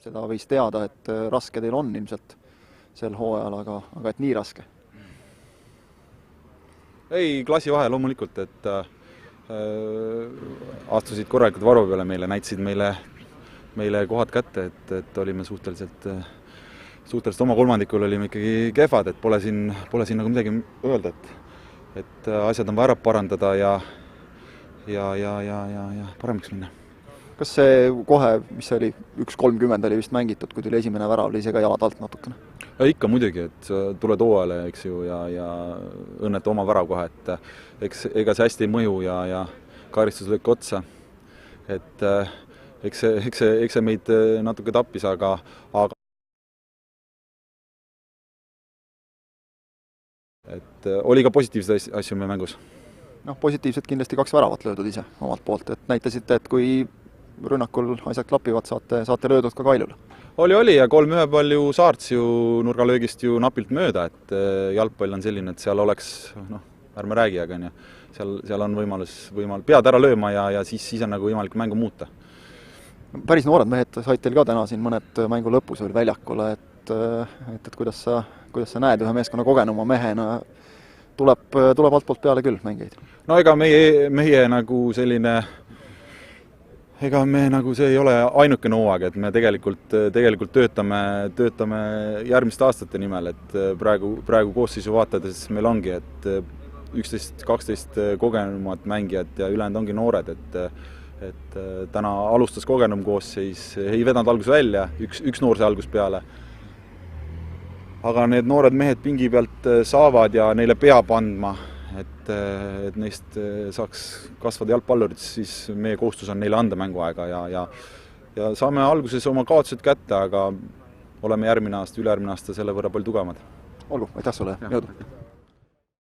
seda võis teada, et raske teil on ilmselt sel hooajal, aga et nii raske? Ei, klassi vahe loomulikult, et astusid korralikult varu peale meile, näitasid meile kohad kätte, et olime suhteliselt oma kolmandikul olime ikkagi kehvad, et pole siin nagu midagi öelda, et asjad on vaja ära parandada ja paremaks minna. Kas see kohe, mis see oli, 1:30 oli vist mängitud, kui tuli esimene värav, oli see ka jalad alt natukene? Ja ikka muidugi, et tuled hooajale, eks ju, ja õnnetu oma värav kohe, et ega see hästi ei mõju ja karistus lõik otsa. Et eks see meid natuke tappis, aga et oli ka positiivseid asju meie mängus. Positiivselt kindlasti 2 väravat löödud ise omalt poolt, et näitasite, et kui rünnakul asjad klapivad, saate löödud ka kailule. Oli ja 3-1 palju Saarts ju nurgalöögist ju napilt mööda, et jalgpall on selline, et seal oleks, ärme räägi, aga seal on võimalus pead ära lööma ja siis on nagu võimalik mängu muuta. Päris noored mehed said teil ka täna siin mõned mängu lõpus veel väljakule, et kuidas sa näed ühe meeskonna kogenuma mehena, tuleb altpoolt peale küll mängijaid? No ega meie nagu selline, ega me nagu see ei ole ainukene hooaeg, et me tegelikult töötame järgmiste aastate nimel, et praegu koosseisu vaatades meil ongi, et 11-12 kogenumat mängijat ja ülejäänud ongi noored, et täna alustas kogenum koosseis, ei vedanud algus välja, üks noor see algus peale. Aga need noored mehed pingi pealt saavad ja neile peab andma, et neist saaks kasvada jalgpallurid, siis meie kohustus on neile anda mänguaega ja saame alguses oma kaotused kätte, aga oleme ülejärgmine aasta selle võrra palju tugevamad. Olgu, aitäh sulle, jõudu!